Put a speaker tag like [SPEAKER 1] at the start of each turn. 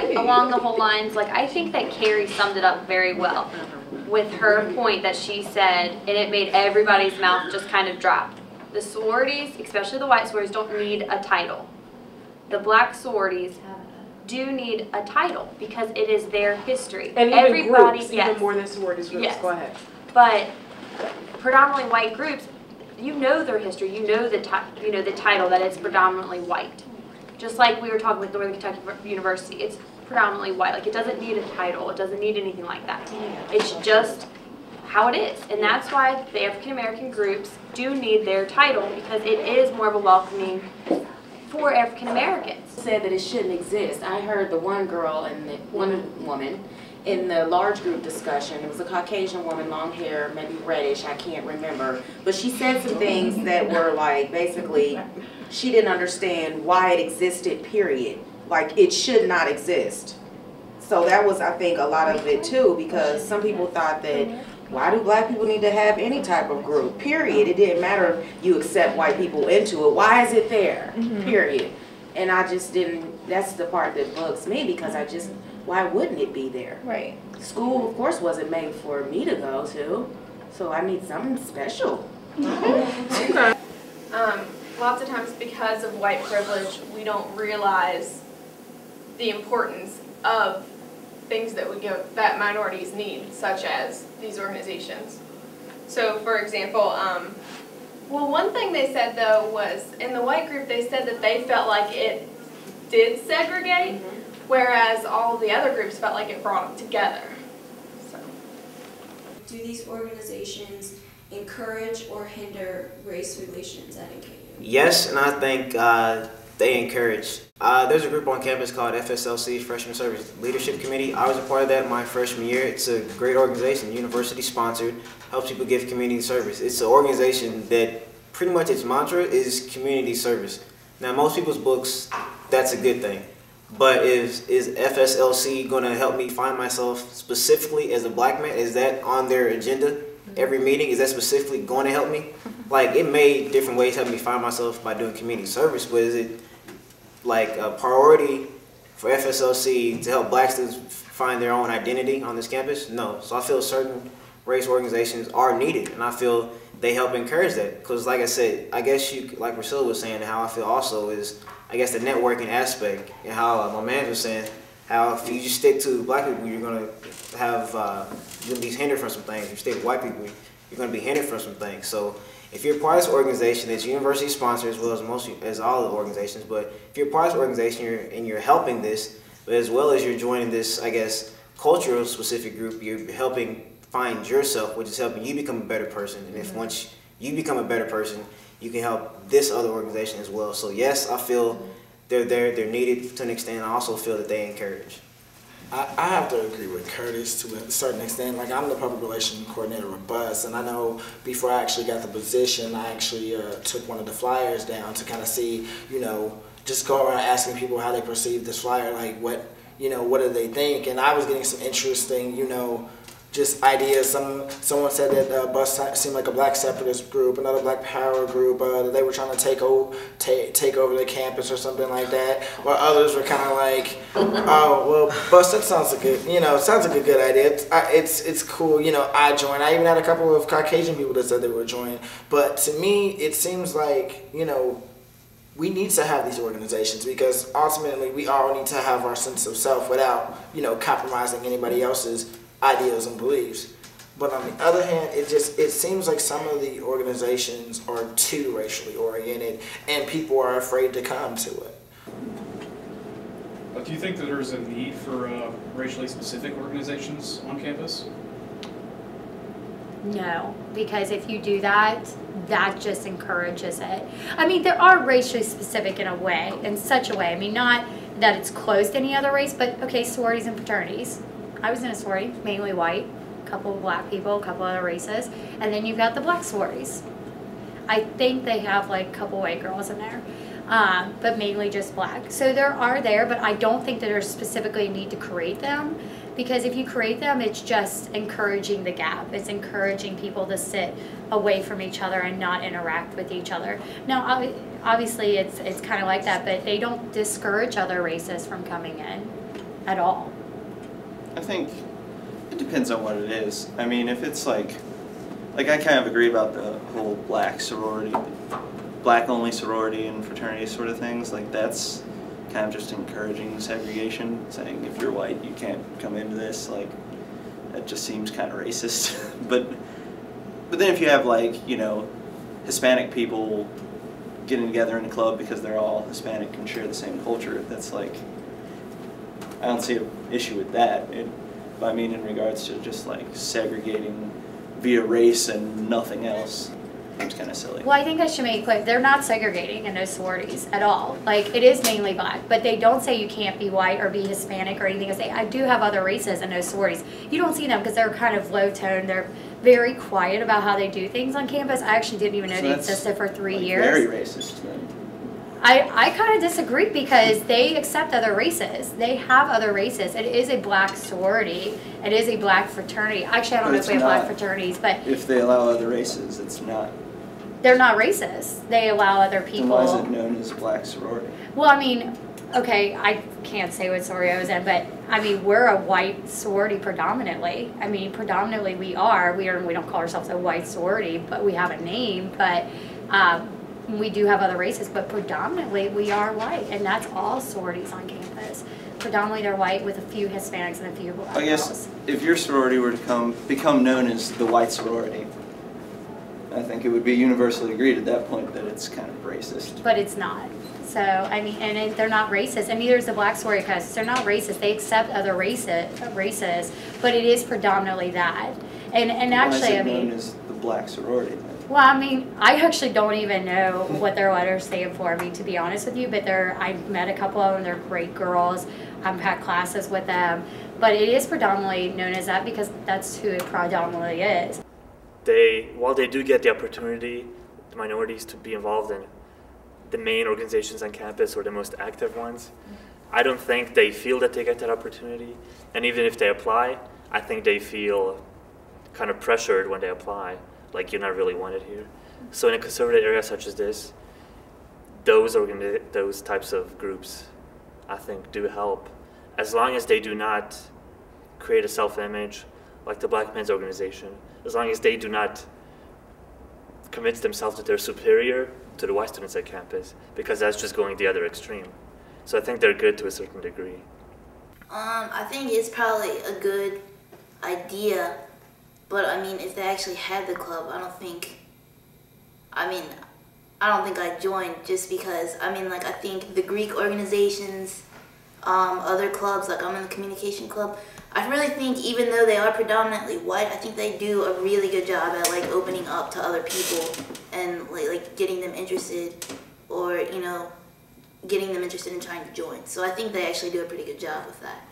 [SPEAKER 1] Along the whole lines, like, I think that Carrie summed it up very well with her point that she said, and it made everybody's mouth just kind of drop. The sororities, especially the white sororities, don't need a title. The black sororities do need a title because it is their history.
[SPEAKER 2] And even groups, even more than sororities groups.
[SPEAKER 1] Yes.
[SPEAKER 2] Go ahead.
[SPEAKER 1] But predominantly white groups, you know their history, you know the title that it's predominantly white. Just like we were talking with Northern Kentucky University, it's predominantly white. Like, it doesn't need a title, it doesn't need anything like that. It's just how it is, and that's why the African American groups do need their title, because it is more of a welcoming for African Americans.
[SPEAKER 3] Said that it shouldn't exist. I heard the one girl and one woman in the large group discussion. It was a Caucasian woman, long hair, maybe reddish, I can't remember. But she said some things that were like, basically, she didn't understand why it existed, period. Like, it should not exist. So that was, I think, a lot of it too, because some people thought that, why do black people need to have any type of group, period? It didn't matter if you accept white people into it. Why is it there, period? And I just didn't, that's the part that bugs me, because I just, why wouldn't it be there?
[SPEAKER 4] Right.
[SPEAKER 3] School, of course, wasn't made for me to go to, so I need something special.
[SPEAKER 4] Lots of times, because of white privilege, we don't realize the importance of things that minorities need, such as these organizations. So, for example, well, one thing they said though was, in the white group, they said that they felt like it did segregate, whereas all of the other groups felt like it brought them together. So.
[SPEAKER 5] Do these organizations encourage or hinder race relations at NKU?
[SPEAKER 6] Yes, and I think they encourage. There's a group on campus called FSLC, Freshman Service Leadership Committee. I was a part of that my freshman year. It's a great organization, university sponsored, helps people give community service. It's an organization that pretty much its mantra is community service. Now, most people's books, that's a good thing. But is FSLC going to help me find myself specifically as a black man? Is that on their agenda? Every meeting, is that specifically going to help me? Like, it may different ways help me find myself by doing community service, but is it like a priority for FSLC to help black students find their own identity on this campus? No. So I feel certain race organizations are needed, and I feel they help encourage that. Because like I said, I guess you, like Priscilla was saying, how I feel also is, I guess, the networking aspect, and how my man was saying, how if you just stick to black people, you're going to have, you're going to be hindered from some things. If you stick to white people, you're going to be hindered from some things. So if you're part of this organization that's university sponsored, as well as all the organizations, but if you're part of this organization and you're helping this, but as well as you're joining this, I guess, cultural specific group, you're helping find yourself, which is helping you become a better person. And if once you become a better person, you can help this other organization as well. So yes, I feel they're there, they're needed to an extent. I also feel that they encourage.
[SPEAKER 7] I have to agree with Curtis to a certain extent. Like, I'm the public relations coordinator with BUS, and I know before I actually got the position, I actually took one of the flyers down to kind of see, you know, just go around asking people how they perceive this flyer, like what do they think? And I was getting some interesting, you know, just ideas. Someone said that BUS seemed like a black separatist group, another black power group, that they were trying to take over the campus or something like that. While others were kind of like, oh, well, BUS, that sounds like a good idea. It's cool. You know, I joined. I even had a couple of Caucasian people that said they were joining. But to me, it seems like, you know, we need to have these organizations, because ultimately we all need to have our sense of self without, you know, compromising anybody else's ideas and beliefs. But on the other hand, it seems like some of the organizations are too racially oriented, and people are afraid to come to it.
[SPEAKER 8] Do you think that there's a need for racially specific organizations on campus?
[SPEAKER 1] No, because if you do that, that just encourages it. I mean, there are racially specific in a way, in such a way. I mean, not that it's closed to any other race, but okay, sororities and fraternities. I was in a sorority, mainly white, a couple of black people, a couple other races, and then you've got the black sororities. I think they have like a couple white girls in there, but mainly just black. So there are there, but I don't think that there's specifically a need to create them, because if you create them, it's just encouraging the gap. It's encouraging people to sit away from each other and not interact with each other. Now, obviously, it's kind of like that, but they don't discourage other races from coming in. at all?
[SPEAKER 9] I think it depends on what it is. I mean, if it's like I kind of agree about the whole black only sorority and fraternity sort of things. Like that's kind of just encouraging segregation, saying if you're white you can't come into this. Like that just seems kind of racist. but then if you have like, you know, Hispanic people getting together in a club because they're all Hispanic and share the same culture, that's like, I don't see an issue with that. I mean, in regards to just like segregating via race and nothing else, seems kind of silly.
[SPEAKER 1] Well, I think I should make clear, they're not segregating in those sororities at all. Like, it is mainly black, but they don't say you can't be white or be Hispanic or anything. I do have other races in those sororities. You don't see them because they're kind of low tone. They're very quiet about how they do things on campus. I actually didn't even know they existed for 3 years.
[SPEAKER 9] Very racist then.
[SPEAKER 1] I kind of disagree because they accept other races. They have other races. It is a black sorority. It is a black fraternity. Actually, I don't know if we have black fraternities, but
[SPEAKER 9] if they allow other races, it's not.
[SPEAKER 1] They're not racist. They allow other people.
[SPEAKER 9] Then why is it known as black sorority?
[SPEAKER 1] Well, I mean, okay, I can't say what sorority I was in, but I mean, we're a white sorority predominantly. I mean, predominantly we are. We don't call ourselves a white sorority, but we have a name. But we do have other races, but predominantly we are white, and that's all sororities on campus. Predominantly they're white with a few Hispanics and a few black
[SPEAKER 9] I guess
[SPEAKER 1] girls.
[SPEAKER 9] if your sorority were to become known as the white sorority, I think it would be universally agreed at that point that it's kind of racist.
[SPEAKER 1] But it's not. So, I mean, and they're not racist, and neither is the black sorority because they're not racist. They accept other races, but it is predominantly that. And actually,
[SPEAKER 9] why is it
[SPEAKER 1] I mean,
[SPEAKER 9] known as the black sorority then?
[SPEAKER 1] well, I mean, I actually don't even know what their letters stand for. I mean, to be honest with you, but I've met a couple of them. They're great girls. I've had classes with them, but it is predominantly known as that because that's who it predominantly is.
[SPEAKER 10] While they do get the opportunity, the minorities, to be involved in the main organizations on campus or the most active ones, I don't think they feel that they get that opportunity. And even if they apply, I think they feel kind of pressured when they apply, like you're not really wanted here. So in a conservative area such as this, those types of groups, I think, do help, as long as they do not create a self-image like the Black Men's Organization, as long as they do not convince themselves that they're superior to the white students at campus, because that's just going the other extreme. So I think they're good to a certain degree.
[SPEAKER 11] I think it's probably a good idea, but I mean, if they actually had the club, I don't think I'd join, just because, I mean, like, I think the Greek organizations, other clubs, like I'm in the communication club, I really think even though they are predominantly white, I think they do a really good job at like opening up to other people and like getting them interested, or, you know, getting them interested in trying to join. So I think they actually do a pretty good job with that.